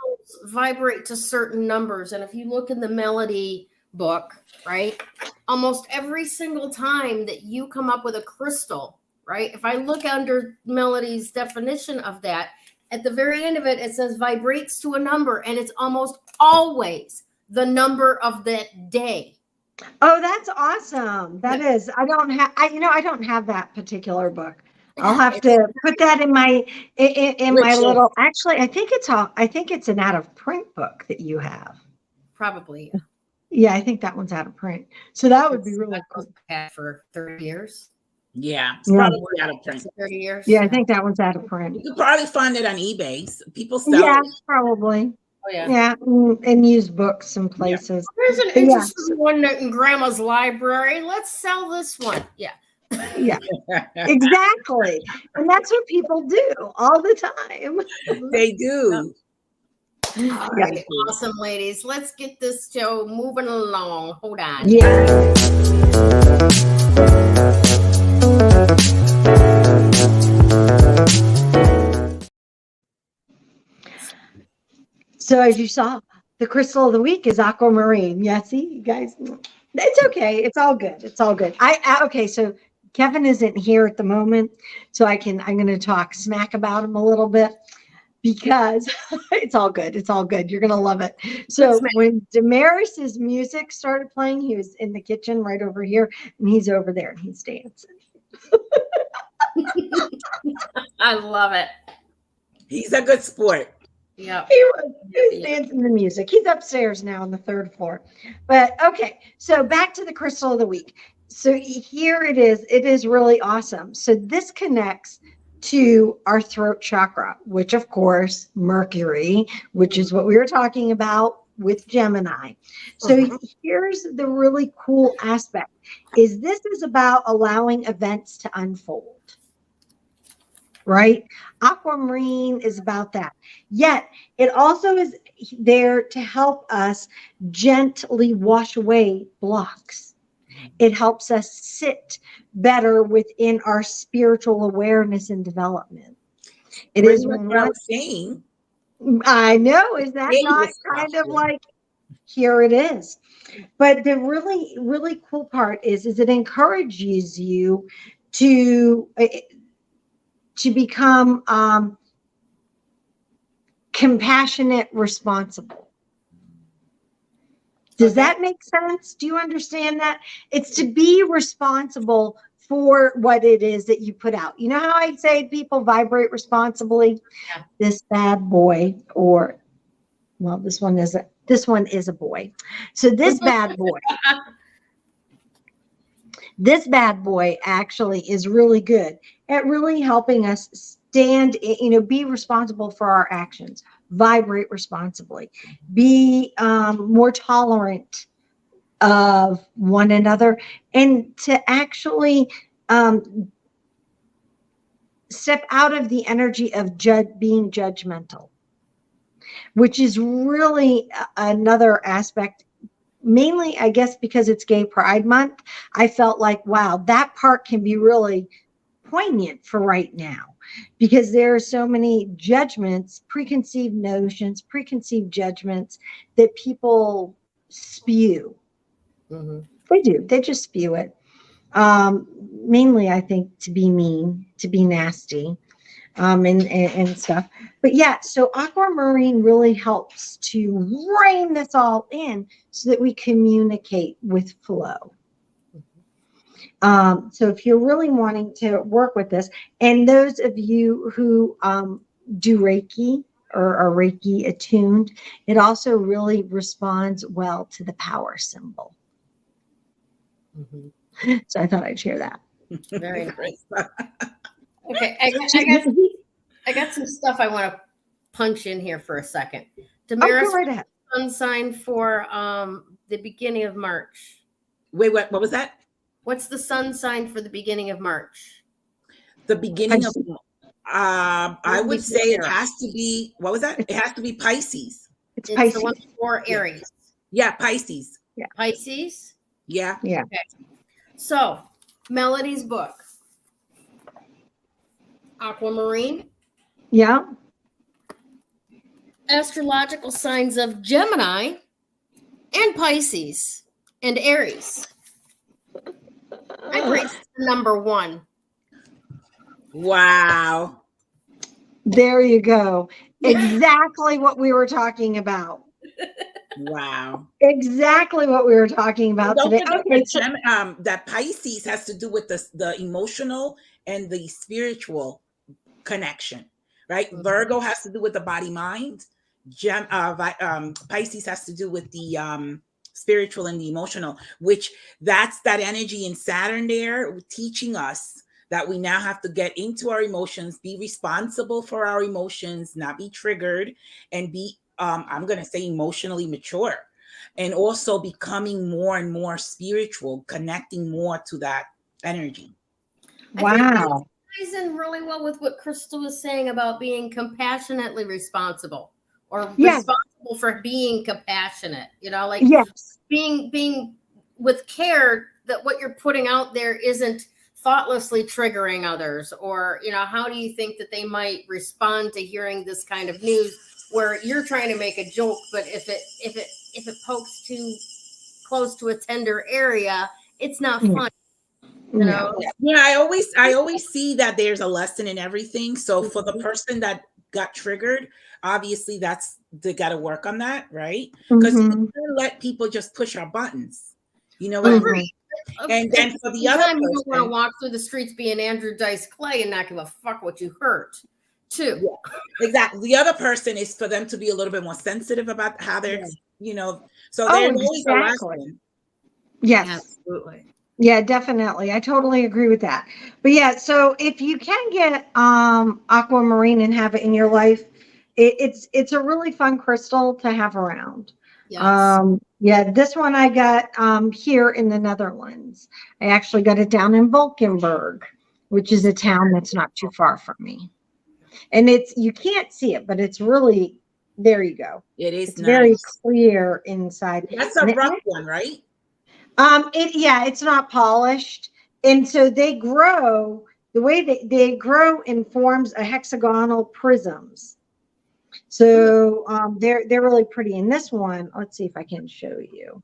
vibrate to certain numbers. And if you look in the melody book, right, almost every single time that you come up with a crystal, right, if I look under Melody's definition of that, at the very end of it, it says vibrates to a number, and it's almost always the number of that day. Oh, that's awesome. That is. I don't have that particular book. I'll have to put that in my my little. Actually, I think it's an out of print book that you have. Probably. Yeah, I think that one's out of print. So that would be really cool. For 30 years. Yeah, it's probably out of print. 30 years. Yeah, I think that one's out of print. You could probably find it on eBay. People sell it. Yeah, probably. Oh, yeah. Yeah, and use books in places. There's an interesting one in Grandma's library. Let's sell this one. Yeah. Yeah, exactly. And that's what people do all the time. They do. All right, awesome, ladies. Let's get this show moving along. Hold on. Yeah. So as you saw, the crystal of the week is Aquamarine. Yeah, see, you guys, it's okay. It's all good. It's all good. Okay, so Kevin isn't here at the moment, so I'm going to talk smack about him a little bit, because it's all good. It's all good. You're going to love it. So when Damaris's music started playing, he was in the kitchen right over here, and he's over there, and he's dancing. I love it. He's a good sport. Yeah, he was dancing the music. He's upstairs now on the 3rd floor. But okay, so back to the crystal of the week. So here it is. It is really awesome. So this connects to our throat chakra, which of course, Mercury, which is what we were talking about with Gemini. So here's the really cool aspect is this is about allowing events to unfold. Right? Aquamarine is about that. Yet it also is there to help us gently wash away blocks. It helps us sit better within our spiritual awareness and development. It Pretty is much what I was saying. I know, is that Maybe not it's kind of possible. like here it is? But the really, really cool part is it encourages you to become compassionate, responsible. Does that make sense? Do you understand that? It's to be responsible for what it is that you put out. You know how I say people vibrate responsibly? Yeah. This bad boy, or well, this one is a boy. So this bad boy. This bad boy actually is really good at really helping us stand, be responsible for our actions, vibrate responsibly, be more tolerant of one another, and to actually step out of the energy of being judgmental, which is really another aspect. Mainly, I guess, because it's Gay Pride Month, I felt like, wow, that part can be really poignant for right now because there are so many judgments, preconceived notions, preconceived judgments that people spew. They do. They just spew it. Mainly, I think, to be mean, to be nasty. And stuff. But yeah, so Aquamarine really helps to rein this all in so that we communicate with flow. So if you're really wanting to work with this, and those of you who do Reiki or are Reiki attuned, it also really responds well to the power symbol. So I thought I'd share that. Very nice. Okay, I got some stuff I want to punch in here for a second. Damaris, go right ahead. sun sign for the beginning of March. Wait, what was that? What's the sun sign for the beginning of March? The beginning of I would say it has to be, what was that? It has to be Pisces. It's It's Pisces. the one for Aries. Yeah, Pisces. Yeah. Pisces. Yeah. Yeah. Okay. So, Melody's book. Aquamarine. Yeah. Astrological signs of Gemini and Pisces and Aries. I rate number 1. Wow. There you go. Exactly what we were talking about. Wow. Exactly what we were talking about Don't today. forget Okay, that Pisces has to do with the emotional and the spiritual connection, right? Virgo has to do with the body mind. Pisces has to do with the spiritual and the emotional, which that's that energy in Saturn there teaching us that we now have to get into our emotions, be responsible for our emotions, not be triggered, and be I'm going to say emotionally mature, and also becoming more and more spiritual, connecting more to that energy. wow. Ties in really well with what Krista was saying about being compassionately responsible, or responsible for being compassionate. Like Yes. being with care that what you're putting out there isn't thoughtlessly triggering others, or how do you think that they might respond to hearing this kind of news where you're trying to make a joke, but if it pokes too close to a tender area, it's not fun. Yeah. I always see that there's a lesson in everything. So for the person that got triggered, obviously they got to work on that, right? Because we can't let people just push our buttons. You know what I mean? And then for the other person, you don't want to walk through the streets being Andrew Dice Clay and not give a fuck what you hurt, too. Yeah, exactly. The other person is for them to be a little bit more sensitive about how they're, so there's always a lesson. Yes. Absolutely. Yeah, definitely. I totally agree with that. But yeah, so if you can get Aquamarine and have it in your life, it's a really fun crystal to have around. Yes. Yeah, this one I got here in the Netherlands. I actually got it down in Valkenburg, which is a town that's not too far from me. And you can't see it, but it's really, there you go. It is It's nice. very clear inside. That's a rough one, right? It's not polished. And so they grow, the way they grow in forms of hexagonal prisms. So they're really pretty. And this one, let's see if I can show you.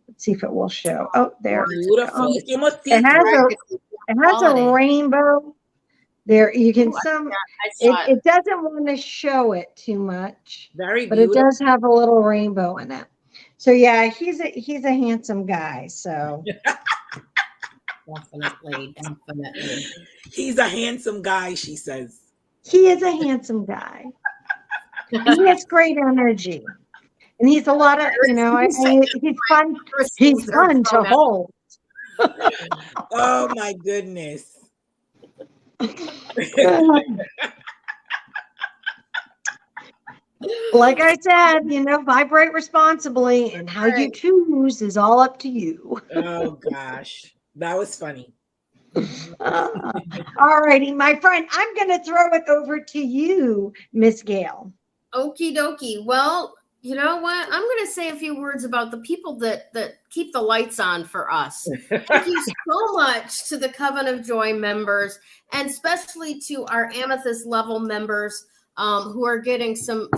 Let's see if it will show. Oh, there. Beautiful. It's almost It has a Quality. rainbow. There you can I saw it doesn't want to show it too much, very but it beautiful. does have a little rainbow in it. So yeah, he's a handsome guy. So Definitely. He's a handsome guy, she says. he is a handsome guy. And he has great energy. And he's a lot of, he's fun. He's fun to hold. Oh my goodness. Like I said, vibrate responsibly, and how you choose is all up to you. Oh gosh, that was funny. All righty, my friend, I'm going to throw it over to you, Miss Gayle. Okie dokie. Well, you know what? I'm going to say a few words about the people that keep the lights on for us. Thank you so much to the Coven of Joy members, and especially to our Amethyst level members who are getting some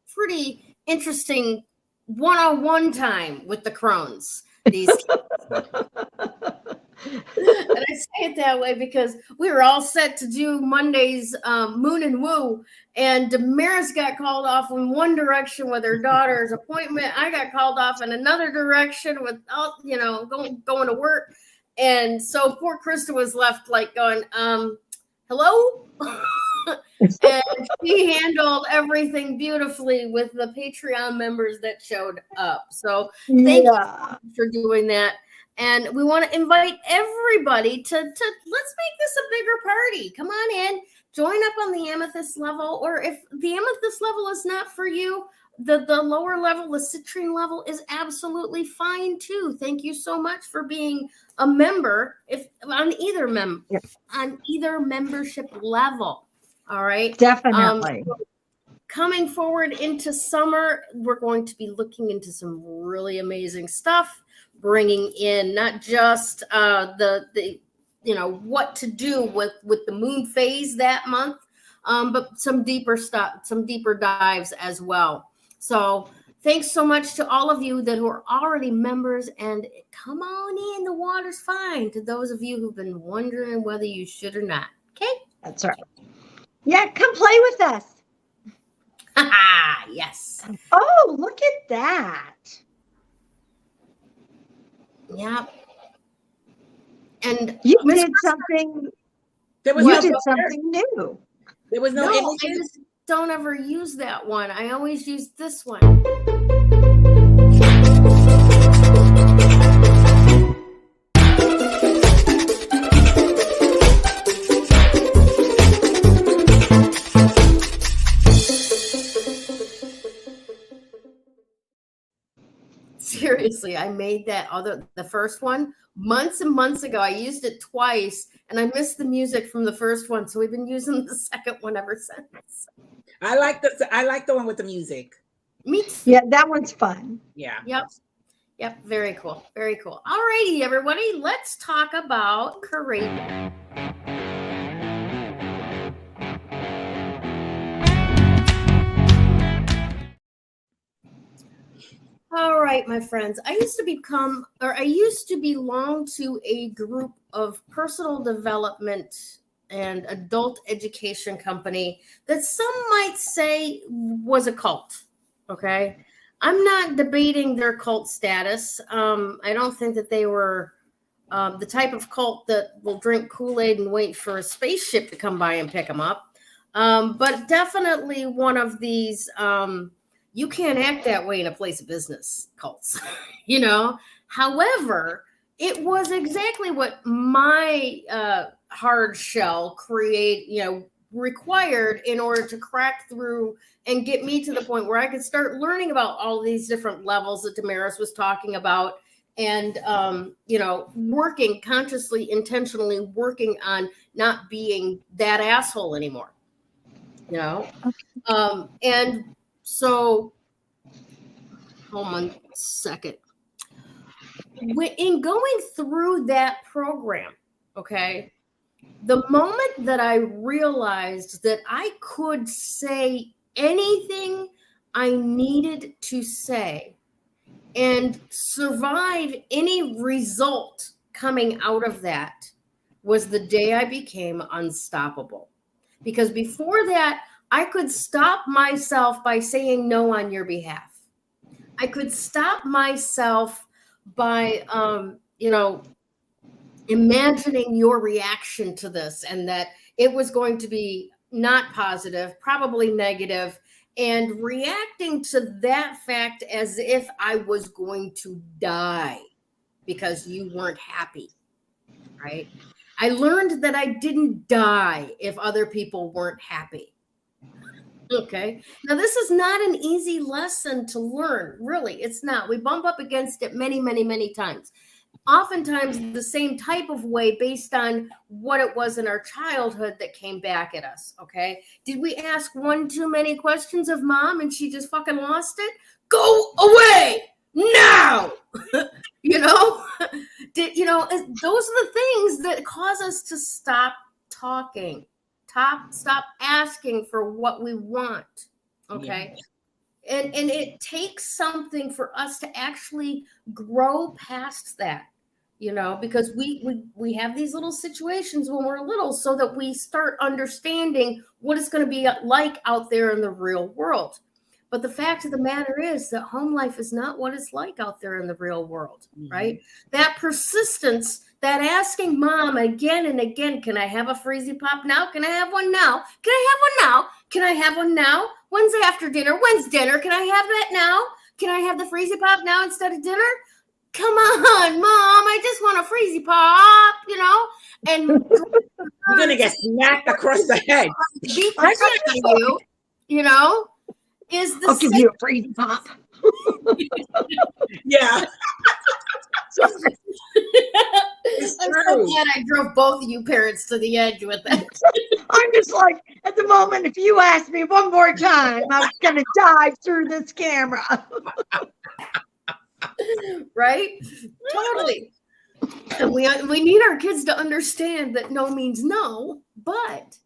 pretty interesting one-on-one time with the Crones. These and I say it that way because we were all set to do Monday's Moon and Woo, and Damaris got called off in one direction with her daughter's appointment. I got called off in another direction with, going to work. And so poor Krista was left like going, hello? And she handled everything beautifully with the Patreon members that showed up. So thank you for doing that. And we want to invite everybody to let's make this a bigger party. Come on in, join up on the Amethyst level, or if the Amethyst level is not for you, the lower level, the citrine level is absolutely fine too. Thank you so much for being a member on either membership level. All right. Definitely. Coming forward into summer, we're going to be looking into some really amazing stuff, bringing in not just the what to do with the moon phase that month, but some deeper stuff, some deeper dives as well. So thanks so much to all of you that who are already members, and come on in, the water's fine. To those of you who've been wondering whether you should or not. Okay? That's right. Yeah, come play with us. Yes. Oh, look at that. Yeah. And you did something. You did something new. There was no I just don't ever use that one. I always use this one. Seriously, I made the first one months and months ago. I used it twice, and I missed the music from the first one, so we've been using the second one ever since. I like the one with the music. Me too. Yeah, that one's fun. Yeah. Yep. Very cool. Very cool. All righty, everybody. Let's talk about courageous. All right, my friends. I used to belong to a group of personal development and adult education company that some might say was a cult. Okay. I'm not debating their cult status. I don't think that they were the type of cult that will drink Kool-Aid and wait for a spaceship to come by and pick them up. But definitely one of these, you can't act that way in a place of business cults, However, it was exactly what my hard shell required in order to crack through and get me to the point where I could start learning about all these different levels that Damaris was talking about, and working consciously, intentionally working on not being that asshole anymore. And so, hold on a second. In going through that program, okay, the moment that I realized that I could say anything I needed to say and survive any result coming out of that was the day I became unstoppable. Because before that, I could stop myself by saying no on your behalf. I could stop myself by, imagining your reaction to this, and that it was going to be not positive, probably negative, and reacting to that fact as if I was going to die because you weren't happy, right? I learned that I didn't die if other people weren't happy. Okay. Now, this is not an easy lesson to learn. Really, it's not. We bump up against it many, many, many times. Oftentimes the same type of way based on what it was in our childhood that came back at us. Okay. Did we ask one too many questions of mom and she just fucking lost it? Go away now. Those are the things that cause us to stop talking. Stop asking for what we want. Okay. Yeah. And it takes something for us to actually grow past that, because we have these little situations when we're little so that we start understanding what it's going to be like out there in the real world. But the fact of the matter is that home life is not what it's like out there in the real world, right? That persistence, that asking mom again and again, can I have a freezy pop now? Can I have one now? Can I have one now? Can I have one now? When's after dinner? When's dinner? Can I have that now? Can I have the freezy pop now instead of dinner? Come on, mom, I just want a freezy pop, and you're going to get smacked across the head. I'll give you a freezy pop. Yeah. I'm so glad I drove both of you parents to the edge with that. I'm just like, at the moment, if you ask me one more time, I'm going to dive through this camera. Right? Totally. And we need our kids to understand that no means no, but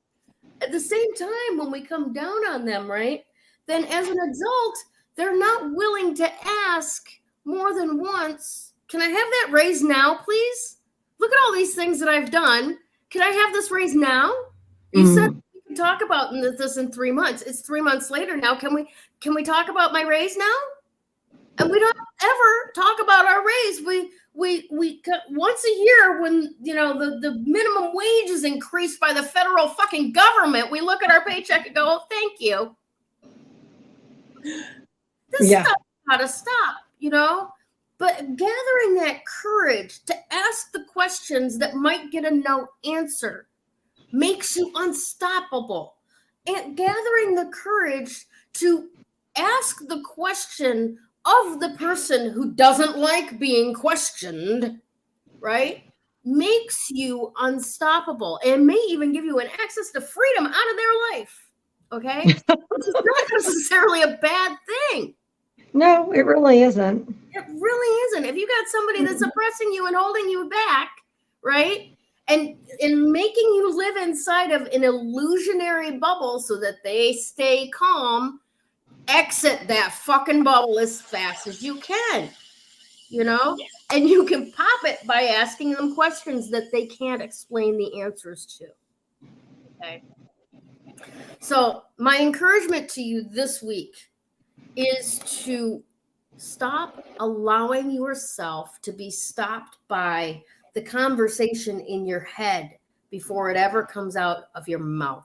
at the same time, when we come down on them, right, then as an adult, they're not willing to ask more than once, can I have that raise now, please? Look at all these things that I've done. Can I have this raise now? You said we could talk about this in 3 months. It's 3 months later now. Can we talk about my raise now? And we don't ever talk about our raise. We once a year when the minimum wage is increased by the federal fucking government, we look at our paycheck and go, oh, thank you. This stuff got to stop, But gathering that courage to ask the questions that might get a no answer makes you unstoppable. And gathering the courage to ask the question of the person who doesn't like being questioned, right, makes you unstoppable and may even give you an access to freedom out of their life, okay? Which is not necessarily a bad thing. No, it really isn't. It really isn't. If you got somebody that's oppressing you and holding you back, right, and making you live inside of an illusionary bubble so that they stay calm, exit that fucking bubble as fast as you can, and you can pop it by asking them questions that they can't explain the answers to. Okay. So my encouragement to you this week is to stop allowing yourself to be stopped by the conversation in your head before it ever comes out of your mouth.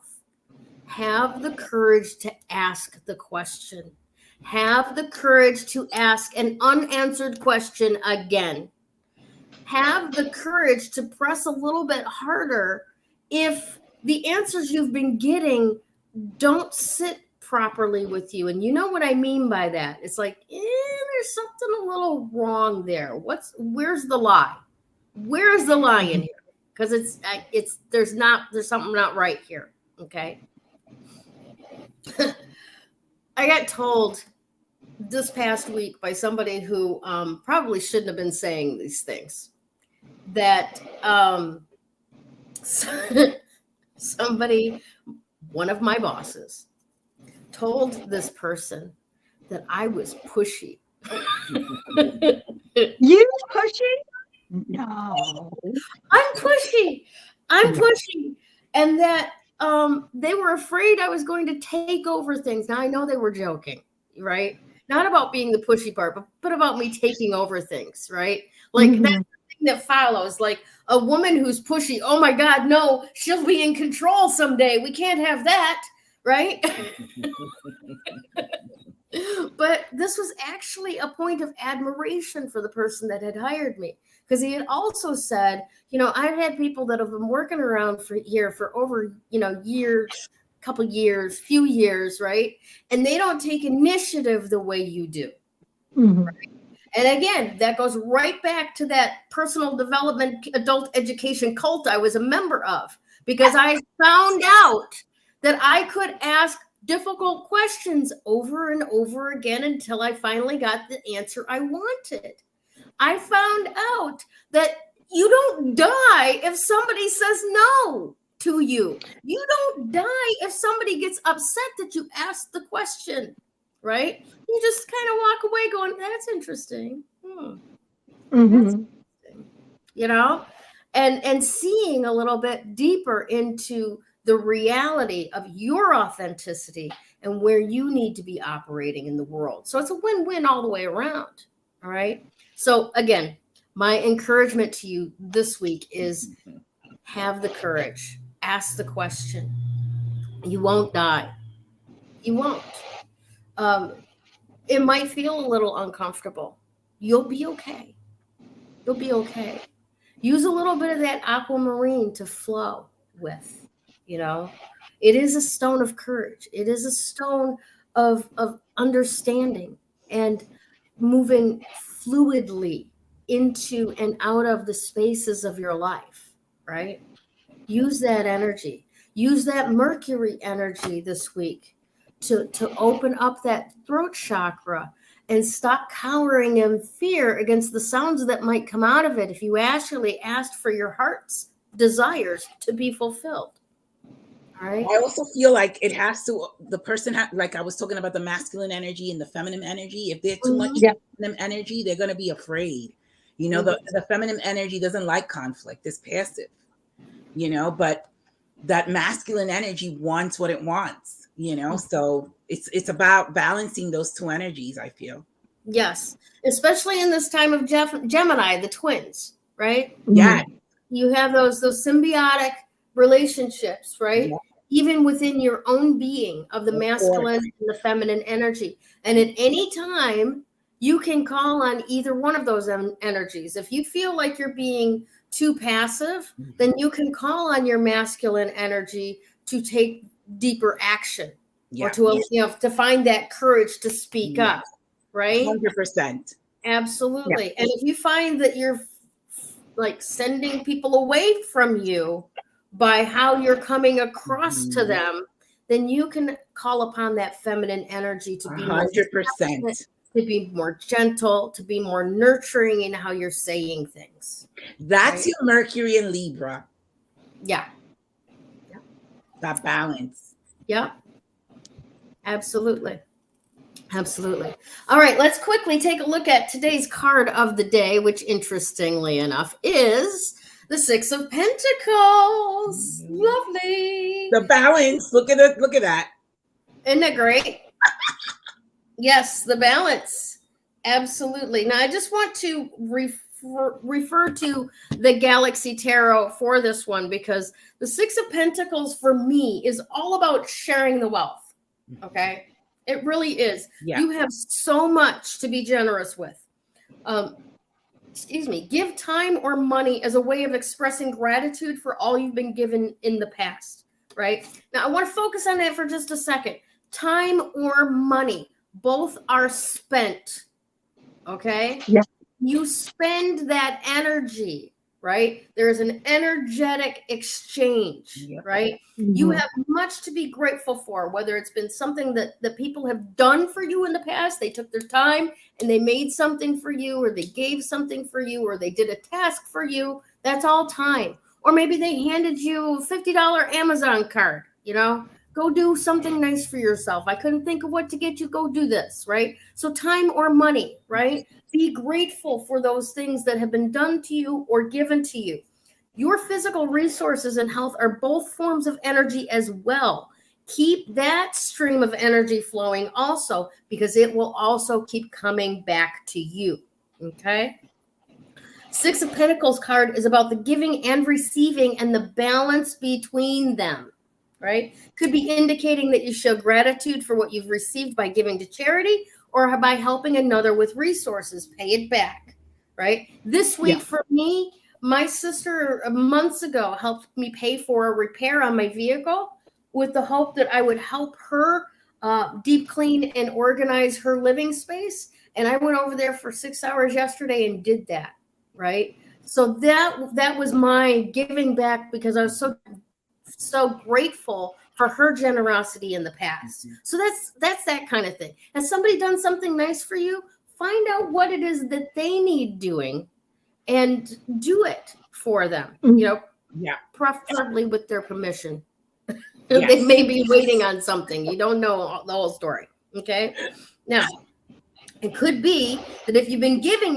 Have the courage to ask the question. Have the courage to ask an unanswered question again. Have the courage to press a little bit harder if the answers you've been getting don't sit properly with you. And you know what I mean by that? It's like, there's something a little wrong there. Where's the lie? Where's the lie in here? Because there's something not right here. Okay. I got told this past week by somebody who probably shouldn't have been saying these things, that somebody, one of my bosses, told this person that I was pushy. You pushy? No. I'm pushy. And that they were afraid I was going to take over things. Now, I know they were joking, right? Not about being the pushy part, but about me taking over things, right? Like that's the thing that follows. Like a woman who's pushy, oh my God, no, she'll be in control someday. We can't have that, right? But this was actually a point of admiration for the person that had hired me, because he had also said, I've had people that have been working around for over, couple years, few years, right? And they don't take initiative the way you do. Right? And again, that goes right back to that personal development, adult education cult I was a member of, because I found out that I could ask difficult questions over and over again until I finally got the answer I wanted. I found out that you don't die if somebody says no to you. You don't die if somebody gets upset that you asked the question, right? You just kind of walk away going, that's interesting. That's interesting. And seeing a little bit deeper into the reality of your authenticity and where you need to be operating in the world. So it's a win-win all the way around. All right. So again, my encouragement to you this week is have the courage. Ask the question. You won't die. You won't. It might feel a little uncomfortable. You'll be okay. You'll be okay. Use a little bit of that aquamarine to flow with. It is a stone of courage. It is a stone of understanding and moving fluidly into and out of the spaces of your life, right? Use that energy. Use that Mercury energy this week to open up that throat chakra and stop cowering in fear against the sounds that might come out of it if you actually asked for your heart's desires to be fulfilled. Right. I also feel like it has to, the person, like I was talking about the masculine energy and the feminine energy. If they're too much feminine energy, they're going to be afraid. The feminine energy doesn't like conflict. It's passive, but that masculine energy wants what it wants, so it's about balancing those two energies, I feel. Yes. Especially in this time of Gemini, the twins, right? Yeah. You have those symbiotic relationships, right? Yeah. Even within your own being of the masculine and the feminine energy. And at any time, you can call on either one of those energies. If you feel like you're being too passive, then you can call on your masculine energy to take deeper action or to find that courage to speak up, right? 100%. Absolutely. Yeah. And if you find that you're like sending people away from you by how you're coming across to them, then you can call upon that feminine energy to be 100%. To be more gentle, to be more nurturing in how you're saying things. That's your Mercury in Libra. Yeah. That balance. Yeah. Absolutely. Absolutely. All right, let's quickly take a look at today's card of the day, which interestingly enough is the Six of Pentacles. Lovely. The balance. Look at it. Look at that. Isn't it great? Yes, the balance. Absolutely. Now, I just want to refer to the Galaxy Tarot for this one, because the Six of Pentacles for me is all about sharing the wealth. Okay? It really is. Yeah. You have so much to be generous with. Give time or money as a way of expressing gratitude for all you've been given in the past. right? Now, I want to focus on that for just a second. Time or money, both are spent, okay? Yeah. You spend that energy, right? There's an energetic exchange, Yep. right? You have much to be grateful for, whether it's been something that the people have done for you in the past. They took their time and they made something for you, or they gave something for you, or they did a task for you. That's all time. Or maybe they handed you a $50 Amazon card, you know, go do something nice for yourself. I couldn't think of what to get you. Go do this, right? So time or money, right? Be grateful for those things that have been done to you or given to you. Your physical resources and health are both forms of energy as well. Keep that stream of energy flowing also, because it will also keep coming back to you, okay? Six of Pentacles card is about the giving and receiving and the balance between them, right? Could be indicating that you show gratitude for what you've received by giving to charity or by helping another with resources. Pay it back, right? This week for me, my sister months ago helped me pay for a repair on my vehicle with the hope that I would help her deep clean and organize her living space. And I went over there for 6 hours yesterday and did that, right? So that was my giving back, because I was so grateful for her generosity in the past. So that's that kind of thing. Has somebody done something nice for you? Find out what it is that they need doing and do it for them, you know, preferably with their permission. They may be waiting on something. You don't know the whole story. Okay. Now, it could be that if you've been giving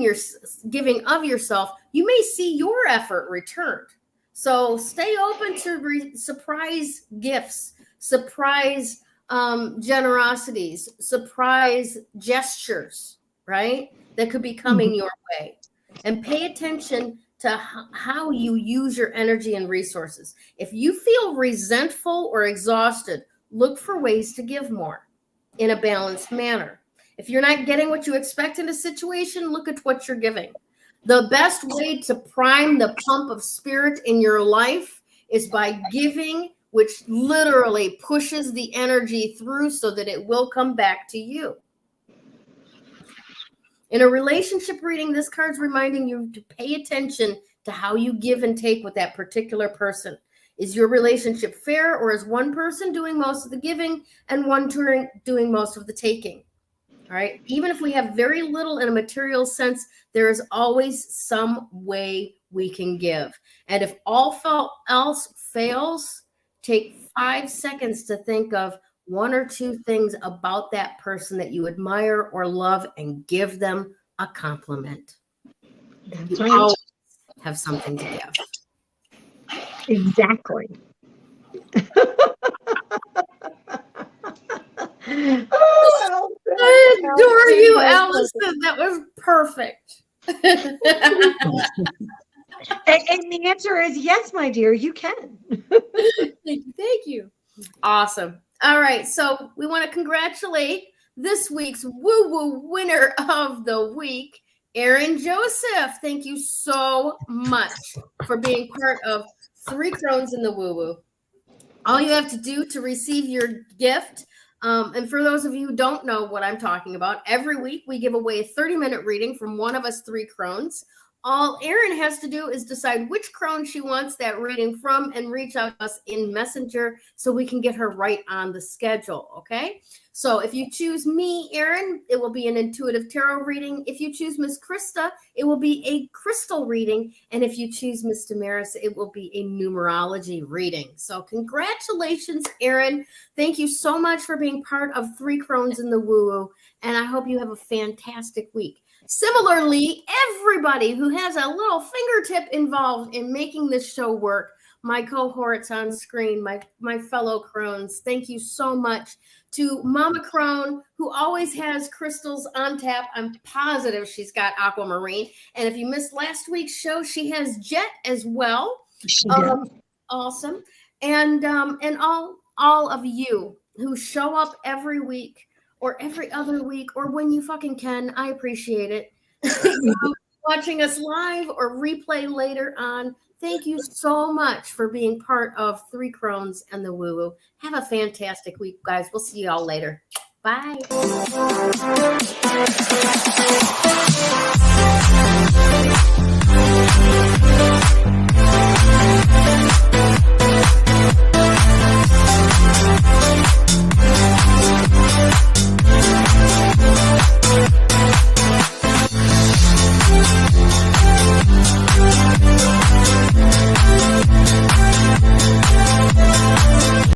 of yourself, you may see your effort returned. So stay open to surprise gifts, surprise generosities, surprise gestures, right? That could be coming your way. And pay attention to how you use your energy and resources. If you feel resentful or exhausted, look for ways to give more in a balanced manner. If you're not getting what you expect in a situation, look at what you're giving. The best way to prime the pump of spirit in your life is by giving, which literally pushes the energy through so that it will come back to you. In a relationship reading, this card's reminding you to pay attention to how you give and take with that particular person. Is your relationship fair, or is one person doing most of the giving and one doing most of the taking? All right. Even if we have very little in a material sense, there is always some way we can give. And if all else fails, take 5 seconds to think of 1 or 2 things about that person that you admire or love and give them a compliment. That's You right. always have something to give. Exactly. Oh, I adore you, Allison. That was perfect. and the answer is yes, my dear, you can. Thank you. Awesome. All right. So we want to congratulate this week's woo-woo winner of the week, Erin Joseph. Thank you so much for being part of 3 Crones in the Woo-Woo. All you have to do to receive your gift, and for those of you who don't know what I'm talking about, every week we give away a 30-minute reading from one of us 3 Crones. All Erin has to do is decide which crone she wants that reading from and reach out to us in Messenger so we can get her right on the schedule, okay? So if you choose me, Erin, it will be an intuitive tarot reading. If you choose Miss Krista, it will be a crystal reading. And if you choose Miss Damaris, it will be a numerology reading. So congratulations, Erin. Thank you so much for being part of 3 Crones in the Woo-Woo, and I hope you have a fantastic week. Similarly, everybody who has a little fingertip involved in making this show work, my cohorts on screen, my fellow Crones, thank you so much. To Mama Crone, who always has crystals on tap. I'm positive she's got Aquamarine. And if you missed last week's show, she has Jet as well. Awesome. And all of you who show up every week or every other week or when you fucking can, I appreciate it. You watching us live or replay later on, thank you so much for being part of Three Crones and the Woo Woo. Have a fantastic week, guys. We'll see you all later. Bye.